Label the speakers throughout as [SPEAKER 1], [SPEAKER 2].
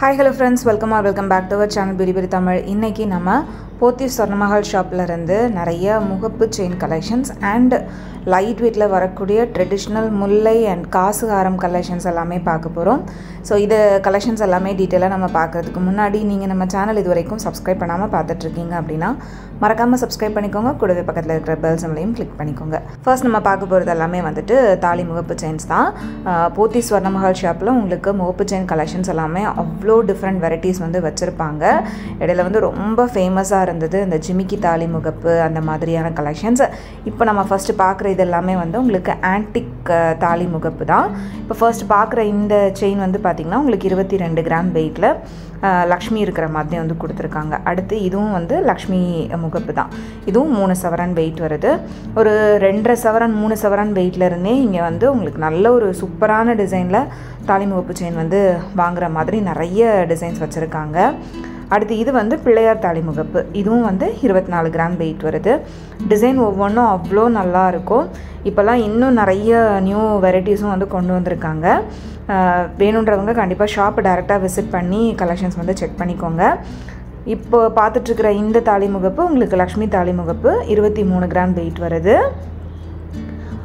[SPEAKER 1] Hi hello friends, welcome back to our channel Beauty Beauty Tamil. இன்னைக்கு நம்ம போத்தீஸ் ஸ்வர்ணமஹால் ஷாப்ல இருந்து நிறைய முகப்பு செயின் கலெக்ஷன்ஸ் அண்ட் லைட் வெயிட்ல வரக்கூடிய ட்ரெடிஷனல் முல்லை அண்ட் காசுகாரம் கலெக்ஷன்ஸ் எல்லாமே பார்க்க போறோம். ஸோ இது கலெக்ஷன்ஸ் எல்லாமே டீட்டெயிலாக நம்ம பார்க்கறதுக்கு முன்னாடி நீங்கள் நம்ம சேனல் இது வரைக்கும் சப்ஸ்கிரைப் பண்ணாமல் பார்த்துட்டு இருக்கீங்க அப்படின்னா மறக்காமல் சப்ஸ்கிரைப் பண்ணிக்கோங்க. கூடவே பக்கத்தில் இருக்கிற பெல் சிம்பலையும் கிளிக் பண்ணிக்கோங்க. ஃபர்ஸ்ட் நம்ம பார்க்க போகிறது எல்லாமே வந்துட்டு தாலி முகப்பு செயின்ஸ் தான். போத்தீஸ் ஸ்வர்ணமஹால் ஷாப்பில் உங்களுக்கு முகப்பு செயின் கலெக்ஷன்ஸ் எல்லாமே அவ்வளோ டிஃப்ரெண்ட் வெரைட்டிஸ் வந்து வச்சுருப்பாங்க. இடையில வந்து ரொம்ப ஃபேமஸாக இருந்தது இந்த ஜிமிக்கி தாலி முகப்பு அந்த மாதிரியான கலெக்ஷன்ஸ். இப்போ நம்ம ஃபஸ்ட்டு பார்க்குற இது எல்லாமே வந்து உங்களுக்கு ஆன்டிக் தாலி முகப்பு தான். இப்போ ஃபர்ஸ்ட் பார்க்குற இந்த செயின் வந்து பார்த்திங்கன்னா உங்களுக்கு 22 கிராம் வெயிட்டில் லக்ஷ்மி இருக்கிற மாதிரி வந்து கொடுத்துருக்காங்க. அடுத்து இதுவும் வந்து லக்ஷ்மி முகப்பு தான். இதுவும் 3 சவரன் வெயிட் வருது. ஒரு 2.5 சவரன் 3 சவரன் வெயிட்லேருந்தே இங்கே வந்து உங்களுக்கு நல்ல ஒரு சூப்பரான டிசைனில் தாலி முகப்பு செயின் வந்து வாங்குகிற மாதிரி நிறைய டிசைன்ஸ் வச்சுருக்காங்க. அடுத்து இது வந்து பிள்ளையார் தாலி முகப்பு. இதுவும் வந்து 24 கிராம் வெயிட் வருது. டிசைன் ஒவ்வொன்றும் அவ்வளோ நல்லா இருக்கும். இப்போல்லாம் இன்னும் நிறைய நியூ வெரைட்டிஸும் வந்து கொண்டு வந்திருக்காங்க. வேணுன்றவங்க கண்டிப்பாக ஷாப்பை டைரெக்டாக விசிட் பண்ணி கலெக்ஷன்ஸ் வந்து செக் பண்ணிக்கோங்க. இப்போ பார்த்துட்ருக்கிற இந்த தாலி முகப்பு உங்களுக்கு லக்ஷ்மி தாலி முகப்பு 23 கிராம் வெயிட் வருது.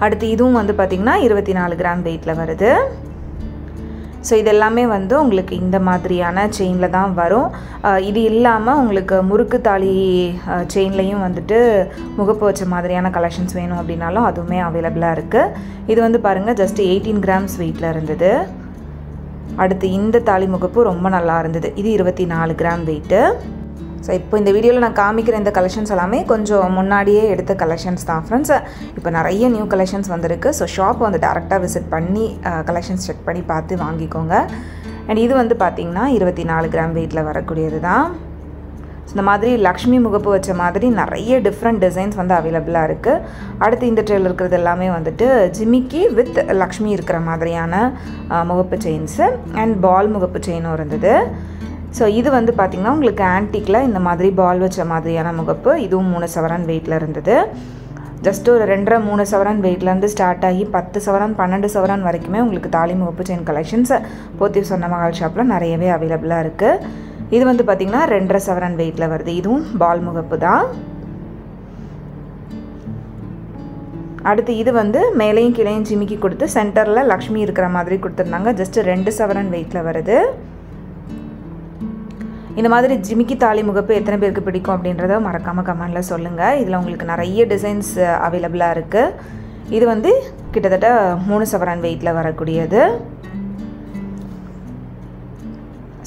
[SPEAKER 1] அடுத்து இதுவும் வந்து பார்த்திங்கன்னா 24 கிராம் வெயிட்டில் வருது. ஸோ இது எல்லாமே வந்து உங்களுக்கு இந்த மாதிரியான செயினில் தான் வரும். இது இல்லாமல் உங்களுக்கு முறுக்கு தாலி செயின்லேயும் வந்துட்டு முகப்பு வச்ச மாதிரியான கலெக்ஷன்ஸ் வேணும் அப்படின்னாலும் அதுவுமே அவைலபிளாக இருக்குது. இது வந்து பாருங்கள் ஜஸ்ட் 18 கிராம்ஸ் வெயிட்டில் இருந்தது. அடுத்து இந்த தாலி முகப்பு ரொம்ப நல்லா இருந்தது. இது 24 கிராம் வெயிட்டு. ஸோ இப்போ இந்த வீடியோவில் நான் காமிக்கிற இந்த கலெக்ஷன்ஸ் எல்லாமே கொஞ்சம் முன்னாடியே எடுத்த கலெக்ஷன்ஸ் தான் ஃப்ரெண்ட்ஸ். இப்போ நிறைய நியூ கலெக்ஷன்ஸ் வந்திருக்கு. ஸோ ஷாப் வந்து டேரெக்டாக விசிட் பண்ணி கலெக்ஷன்ஸ் செக் பண்ணி பார்த்து வாங்கிக்கோங்க. அண்ட் இது வந்து பார்த்திங்கன்னா 24 கிராம் வெயிட்டில் வரக்கூடியது தான். இந்த மாதிரி லக்ஷ்மி முகப்பு வச்ச மாதிரி நிறைய டிஃப்ரெண்ட் டிசைன்ஸ் வந்து அவைலபிளாக இருக்குது. அடுத்து இந்த ட்ரெயில் இருக்கிறது எல்லாமே வந்துட்டு ஜிமிக்கி வித் லக்ஷ்மி இருக்கிற மாதிரியான முகப்பு செயின்ஸு அண்ட் பால் முகப்பு செயினும் இருந்தது. ஸோ இது வந்து பார்த்திங்கன்னா உங்களுக்கு ஆன்டிக்கில் இந்த மாதிரி பால் வச்ச மாதிரியான முகப்பு. இதுவும் 3 சவரன் வெயிட்டில் இருந்தது. ஜஸ்ட் ஒரு 2.5-3 சவரன் வெயிட்லேருந்து ஸ்டார்ட் ஆகி 10 சவரன் 12 சவரன் வரைக்குமே உங்களுக்கு தாலி முகப்பு செயின் கலெக்ஷன்ஸ் போத்தீஸ் ஸ்வர்ணமஹால் ஷாப்பில் நிறையவே அவைலபிளாக இருக்குது. இது வந்து பார்த்திங்கன்னா 2.5 சவரன் வெயிட்டில் வருது. இதுவும் பால் முகப்பு தான். அடுத்து இது வந்து மேலேயும் கீழேயும் ஜிமிக்கி கொடுத்து சென்டரில் லக்ஷ்மி இருக்கிற மாதிரி கொடுத்துருந்தாங்க. ஜஸ்ட் 2 சவரன் வெயிட்டில் வருது. இந்த மாதிரி ஜிமிக்கி தாலி முகப்பு எத்தனை பேருக்கு பிடிக்கும் அப்படின்றத மறக்காமல் கமெண்டில் சொல்லுங்கள். இதில் உங்களுக்கு நிறைய டிசைன்ஸ் அவைலபிளாக இருக்குது. இது வந்து கிட்டத்தட்ட 3 சவரன் வெயிட்டில் வரக்கூடியது.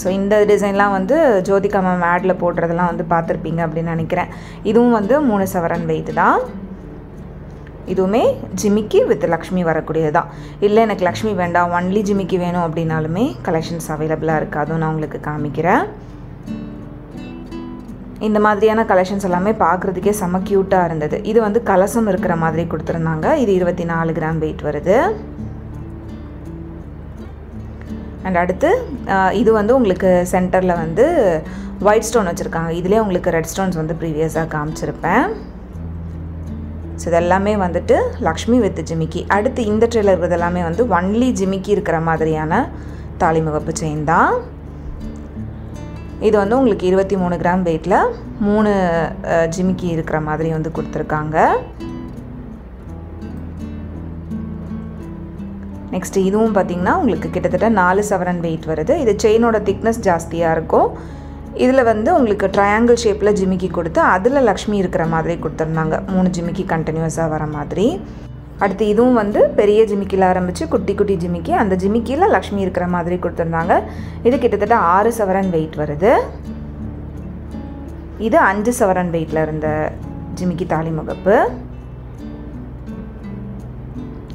[SPEAKER 1] ஸோ இந்த டிசைன்லாம் வந்து ஜோதிகா மேம் ஆடில் போடுறதெல்லாம் வந்து பார்த்துருப்பீங்க அப்படின்னு நினைக்கிறேன். இதுவும் வந்து 3 சவரன் வெயிட் தான். இதுவுமே ஜிமிக்கி வித் லக்ஷ்மி வரக்கூடியது தான். இல்லை எனக்கு லக்ஷ்மி வேண்டாம் ஒன்லி ஜிமிக்கி வேணும் அப்படின்னாலுமே கலெக்ஷன்ஸ் அவைலபிளாக இருக்குது. அதுவும் நான் உங்களுக்கு காமிக்கிறேன். இந்த மாதிரியான கலெக்ஷன்ஸ் எல்லாமே பார்க்குறதுக்கே செம்ம க்யூட்டாக இருந்தது. இது வந்து கலசம் இருக்கிற மாதிரி கொடுத்துருந்தாங்க. இது 24 கிராம் வெயிட் வருது. அண்ட் அடுத்து இது வந்து உங்களுக்கு சென்டரில் வந்து ஒயிட் ஸ்டோன் வச்சுருக்காங்க. இதிலே உங்களுக்கு ரெட் ஸ்டோன்ஸ் வந்து ப்ரீவியஸாக காமிச்சிருப்பேன். ஸோ இதெல்லாமே வந்துட்டு லக்ஷ்மி வித் ஜிமிக்கி. அடுத்து இந்த ட்ரெயில் இருக்கிறது எல்லாமே வந்து ஒன்லி ஜிமிக்கி இருக்கிற மாதிரியான தாலி முகப்பு செயின் தான். இது வந்து உங்களுக்கு 23 கிராம் வெயிட்டில் 3 ஜிமிக்கி இருக்கிற மாதிரி வந்து கொடுத்துருக்காங்க. நெக்ஸ்ட் இதுவும் பார்த்திங்கன்னா உங்களுக்கு கிட்டத்தட்ட 4 சவரன் வெயிட் வருது. இது செயினோட திக்னஸ் ஜாஸ்தியாக இருக்கும். இதில் வந்து உங்களுக்கு ட்ரையாங்கிள் ஷேப்பில் ஜிமிக்கி கொடுத்து அதில் லக்ஷ்மி இருக்கிற மாதிரி கொடுத்துருந்தாங்க. 3 ஜிமிக்கி கண்டினியூஸாக வர மாதிரி. அடுத்து இதுவும் வந்து பெரிய ஜிமிக்கியில் ஆரம்பித்து குட்டி குட்டி ஜிமிக்கி, அந்த ஜிமிக்கியில் லக்ஷ்மி இருக்கிற மாதிரி கொடுத்துருந்தாங்க. இது கிட்டத்தட்ட 6 சவரன் வெயிட் வருது. இது 5 சவரன் வெயிட்டில் இருந்த ஜிமிக்கி தாலி முகப்பு.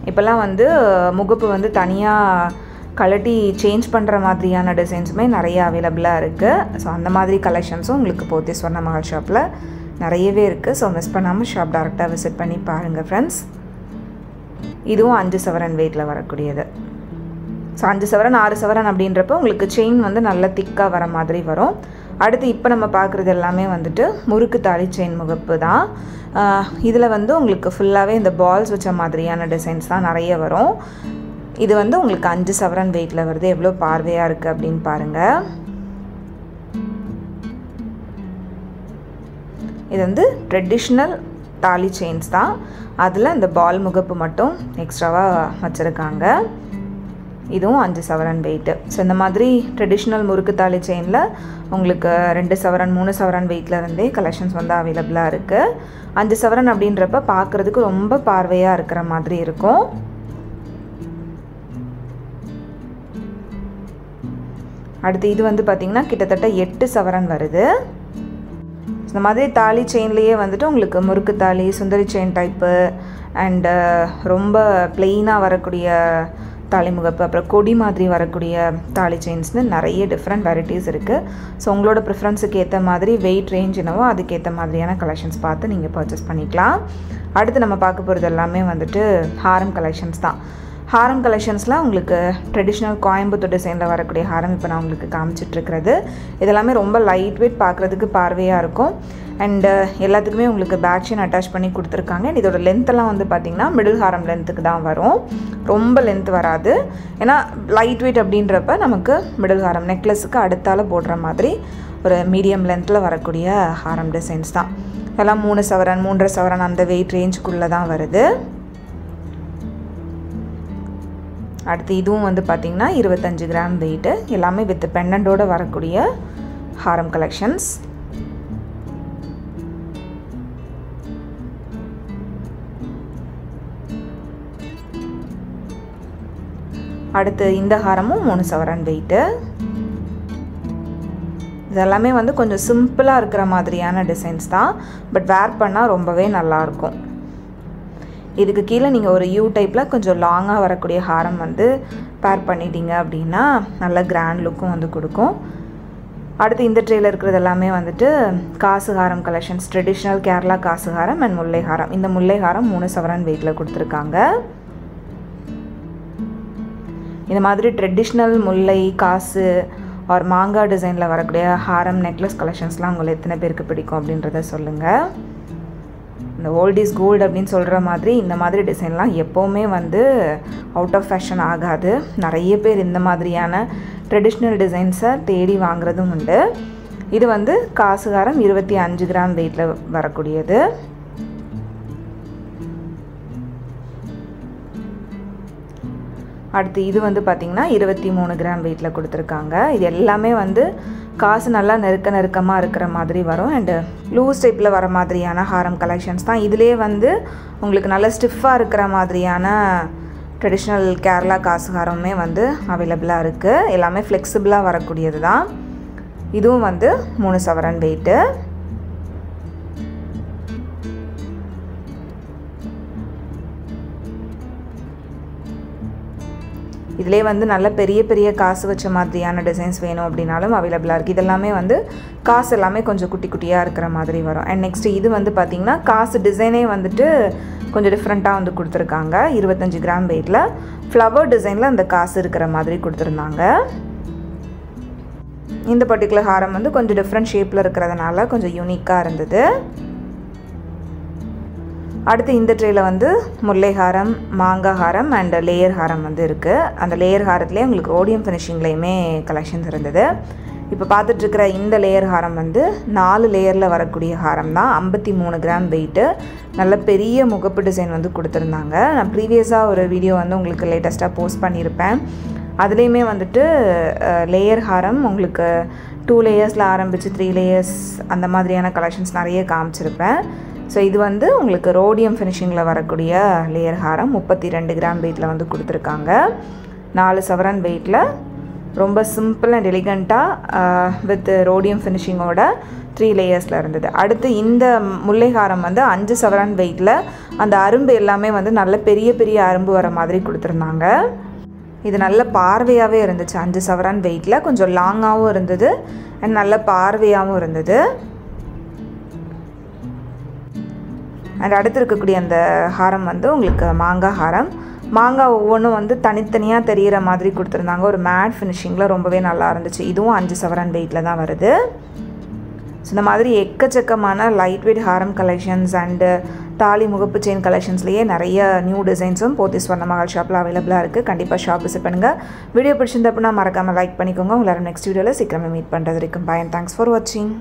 [SPEAKER 1] இப்போல்லாம் வந்து முகப்பு வந்து தனியாக கலட்டி சேஞ்ச் பண்ணுற மாதிரியான டிசைன்ஸுமே நிறைய அவைலபிளாக இருக்குது. ஸோ அந்த மாதிரி கலெக்ஷன்ஸும் உங்களுக்கு போத்தீஸ் ஸ்வர்ணமஹால் ஷாப்பில் நிறையவே இருக்குது. ஸோ மிஸ் பண்ணாமல் ஷாப் டேரெக்டாக விசிட் பண்ணி பாருங்கள் ஃப்ரெண்ட்ஸ். இதுவும் 5 சவரன் வெயிட்டில் வரக்கூடியது. ஸோ 5 சவரன் 6 சவரன் அப்படின்றப்போ உங்களுக்கு செயின் வந்து நல்ல திக்காக வர மாதிரி வரும். அடுத்து இப்போ நம்ம பார்க்குறது எல்லாமே வந்துட்டு முறுக்கு தாலி செயின் முகப்பு தான். இதில் வந்து உங்களுக்கு ஃபுல்லாகவே இந்த பால்ஸ் வச்ச மாதிரியான டிசைன்ஸ் தான் நிறைய வரும். இது வந்து உங்களுக்கு 5 சவரன் வெயிட்டில் வருது. எவ்வளோ பார்வையாக இருக்குது அப்படின்னு பாருங்கள். இது வந்து ட்ரெடிஷ்னல் தாலி செயின்ஸ் தான். அதில் இந்த பால் முகப்பு மட்டும் எக்ஸ்ட்ராவாக வச்சுருக்காங்க. இதுவும் 5 சவரன் வெயிட்டு. ஸோ இந்த மாதிரி ட்ரெடிஷ்னல் முறுக்கு தாலி செயினில் உங்களுக்கு 2 சவரன் 3 சவரன் வெயிட்டில் இருந்தே கலெக்ஷன்ஸ் வந்து அவைலபிளாக இருக்குது. 5 சவரன் அப்படின்றப்ப பார்க்குறதுக்கு ரொம்ப பார்வையாக இருக்கிற மாதிரி இருக்கும். அடுத்து இது வந்து பார்த்திங்கன்னா கிட்டத்தட்ட 8 சவரன் வருது. இந்த மாதிரி தாலி செயின்லேயே வந்துட்டு உங்களுக்கு முறுக்கு தாலி, சுந்தரி செயின் டைப்பு அண்டு ரொம்ப பிளெயினாக வரக்கூடிய தாலி முகப்பு, அப்புறம் கொடி மாதிரி வரக்கூடிய தாலி செயின்ஸ்னு நிறைய டிஃப்ரெண்ட் வெரைட்டிஸ் இருக்குது. ஸோ உங்களோட ப்ரிஃபரன்ஸுக்கு ஏற்ற மாதிரி வெயிட் ரேஞ்ச் என்னவோ அதுக்கேற்ற மாதிரியான கலெக்ஷன்ஸ் பார்த்து நீங்கள் பர்ச்சேஸ் பண்ணிக்கலாம். அடுத்து நம்ம பார்க்க போகிறது எல்லாமே வந்துட்டு ஹாரம் கலெக்ஷன்ஸ் தான். ஹாரம் கலெக்ஷன்ஸில் உங்களுக்கு ட்ரெடிஷ்னல் கோயம்புத்தூர் டிசைனில் வரக்கூடிய ஹாரம் இப்போ நான் உங்களுக்கு காமிச்சிட்ருக்கிறது. இதெல்லாமே ரொம்ப லைட் வெயிட், பார்க்குறதுக்கு பார்வையாக இருக்கும். அண்டு எல்லாத்துக்குமே உங்களுக்கு பேக் செயின் அட்டாச் பண்ணி கொடுத்துருக்காங்க. இதோட லென்த்தெல்லாம் வந்து பார்த்திங்கன்னா மிடில் ஹாரம் லென்த்துக்கு தான் வரும், ரொம்ப லென்த் வராது. ஏன்னா லைட் வெயிட் அப்படின்றப்ப நமக்கு மிடில் ஹாரம் நெக்லஸுக்கு அடுத்தால போடுற மாதிரி ஒரு மீடியம் லென்த்தில் வரக்கூடிய ஹாரம் டிசைன்ஸ் தான். இதெல்லாம் 3 சவரன் 3.5 சவரன் அந்த வெயிட் ரேஞ்சுக்குள்ளே தான் வருது. அடுத்து இதுவும் வந்து பார்த்திங்கன்னா 25 கிராம் வெயிட்டு. எல்லாமே வித் பெண்டண்டோடு வரக்கூடிய ஹாரம் கலெக்ஷன்ஸ். அடுத்து இந்த ஹாரமும் 3 சவரன் வெயிட்டு. இதெல்லாமே வந்து கொஞ்சம் சிம்பிளாக இருக்கிற மாதிரியான டிசைன்ஸ் தான். பட் வேர் பண்ணால் ரொம்பவே நல்லாயிருக்கும். இதுக்கு கீழே நீங்கள் ஒரு யூ டைப்பில் கொஞ்சம் லாங்காக வரக்கூடிய ஹாரம் வந்து பேர் பண்ணிட்டீங்க அப்படின்னா நல்ல கிராண்ட் லுக்கும் வந்து கொடுக்கும். அடுத்து இந்த ட்ரேயில் இருக்கிறது எல்லாமே வந்துட்டு காசு ஹாரம் கலெக்ஷன்ஸ், ட்ரெடிஷ்னல் கேரளா காசு ஹாரம் அண்ட் முல்லை ஹாரம். இந்த முல்லை ஹாரம் 3 சவரன் வெயிட்டில் கொடுத்துருக்காங்க. இந்த மாதிரி ட்ரெடிஷ்னல் முல்லை, காசு ஒரு மாங்காய் டிசைனில் வரக்கூடிய ஹாரம் நெக்லஸ் கலெக்ஷன்ஸ்லாம் உங்களுக்கு எத்தனை பேருக்கு பிடிக்கும் அப்படின்றத சொல்லுங்கள். இந்த ஓல்ட் இஸ் கோல்டு அப்படின்னு சொல்கிற மாதிரி இந்த மாதிரி டிசைன்லாம் எப்போவுமே வந்து அவுட் ஆஃப் ஃபேஷன் ஆகாது. நிறைய பேர் இந்த மாதிரியான ட்ரெடிஷ்னல் டிசைன்ஸை தேடி வாங்குறதும் உண்டு. இது வந்து காசுகாரம் 25 கிராம் வெயிட்டில் வரக்கூடியது. அடுத்து இது வந்து பார்த்திங்கன்னா 23 கிராம் வெயிட்டில் கொடுத்துருக்காங்க. இது எல்லாமே வந்து காசு நல்லா நெருக்கமாக இருக்கிற மாதிரி வரும். அண்டு லூஸ் டைப்பில் வர மாதிரியான ஹாரம் கலெக்ஷன்ஸ் தான். இதிலே வந்து உங்களுக்கு நல்ல ஸ்டிஃபாக இருக்கிற மாதிரியான ட்ரெடிஷ்னல் கேரளா காசு ஹாரமே வந்து அவைலபிளாக இருக்குது. எல்லாமே ஃப்ளெக்சிபிளாக வரக்கூடியது தான். இதுவும் வந்து 3 சவரன் வெயிட்டு. இதிலே வந்து நல்ல பெரிய பெரிய காசு வச்ச மாதிரியான டிசைன்ஸ் வேணும் அப்படின்னாலும் அவைலபிளாக இருக்குது. இதெல்லாமே வந்து காசு எல்லாமே கொஞ்சம் குட்டி குட்டியாக இருக்கிற மாதிரி வரும். அண்ட் நெக்ஸ்ட்டு இது வந்து பார்த்திங்கன்னா காசு டிசைனே வந்துட்டு கொஞ்சம் டிஃப்ரெண்ட்டாக வந்து கொடுத்துருக்காங்க. 25 கிராம் வெயிட்டில் ஃப்ளவர் டிசைனில் அந்த காசு இருக்கிற மாதிரி கொடுத்துருந்தாங்க. இந்த பர்டிகுலர் ஹாரம் வந்து கொஞ்சம் டிஃப்ரெண்ட் ஷேப்பில் இருக்கிறதுனால கொஞ்சம் யூனிக்காக இருந்தது. அடுத்து இந்த ட்ரேயில் வந்து முல்லை ஹாரம், மாங்காய் ஹாரம் அண்ட் லேயர் ஹாரம் வந்து இருக்குது. அந்த லேயர் ஹாரத்துலேயே உங்களுக்கு ரோடியம் ஃபினிஷிங்லேயுமே கலெக்ஷன்ஸ் இருந்தது. இப்போ பார்த்துட்ருக்கிற இந்த லேயர் ஹாரம் வந்து 4 லேயரில் வரக்கூடிய ஹாரம் தான். 53 கிராம் வெயிட்டு. நல்ல பெரிய முகப்பு டிசைன் வந்து கொடுத்துருந்தாங்க. நான் ப்ரீவியஸாக ஒரு வீடியோ வந்து உங்களுக்கு லேட்டஸ்ட்டாக போஸ்ட் பண்ணியிருப்பேன். அதுலேயுமே வந்துட்டு லேயர் ஹாரம் உங்களுக்கு 2 லேயர்ஸில் ஆரம்பித்து 3 லேயர்ஸ் அந்த மாதிரியான கலெக்ஷன்ஸ் நிறைய காமிச்சிருப்பேன். ஸோ இது வந்து உங்களுக்கு ரோடியம் ஃபினிஷிங்கில் வரக்கூடிய லேயர் ஹாரம் 32 கிராம் வெயிட்டில் வந்து கொடுத்துருக்காங்க. 4 சவரன் வெயிட்டில் ரொம்ப சிம்பிள் அண்ட் எலிகண்ட்டாக வித் ரோடியம் ஃபினிஷிங்கோட 3 லேயர்ஸில் இருந்தது. அடுத்து இந்த முல்லை ஹாரம் வந்து 5 சவரன் வெயிட்டில் அந்த அரும்பு எல்லாமே வந்து நல்ல பெரிய பெரிய அரும்பு வர மாதிரி கொடுத்துருந்தாங்க. இது நல்ல பார்வையாகவே இருந்துச்சு. 5 சவரன் வெயிட்டில் கொஞ்சம் லாங்காகவும் இருந்தது அண்ட் நல்ல பார்வையாகவும் இருந்தது. அண்ட் அடுத்து இருக்கக்கூடிய அந்த ஹாரம் வந்து உங்களுக்கு மாங்காய் ஹாரம். மாங்காய் ஒவ்வொன்றும் வந்து தனித்தனியாக தெரிகிற மாதிரி கொடுத்துருந்தாங்க. ஒரு மேட் ஃபினிஷிங்கில் ரொம்பவே நல்லா இருந்துச்சு. இதுவும் 5 சவரன் வெயிட்டில் தான் வருது. ஸோ இந்த மாதிரி எக்கச்சக்கமான light weight Haram collections and தாலி முகப்பு செயின் கலெக்ஷன்ஸ்லேயே நிறைய நியூ டிசைன்ஸும் போத்தி ஸ்வர்ணமஹால் ஷாப்பில் அவைலபிளாக இருக்குது. கண்டிப்பாக ஷாப் விசிட் பண்ணுங்கள். வீடியோ பிடிச்சிருந்தப்பனா மறக்காமல் லைக் பண்ணிக்கோங்க. உங்களை நெக்ஸ்ட் வீடியோவில் சீக்கிரமே மீட் பண்ணுறது வரைக்கும். பை அண்ட் தேங்க்ஸ் ஃபார் வாட்சிங்.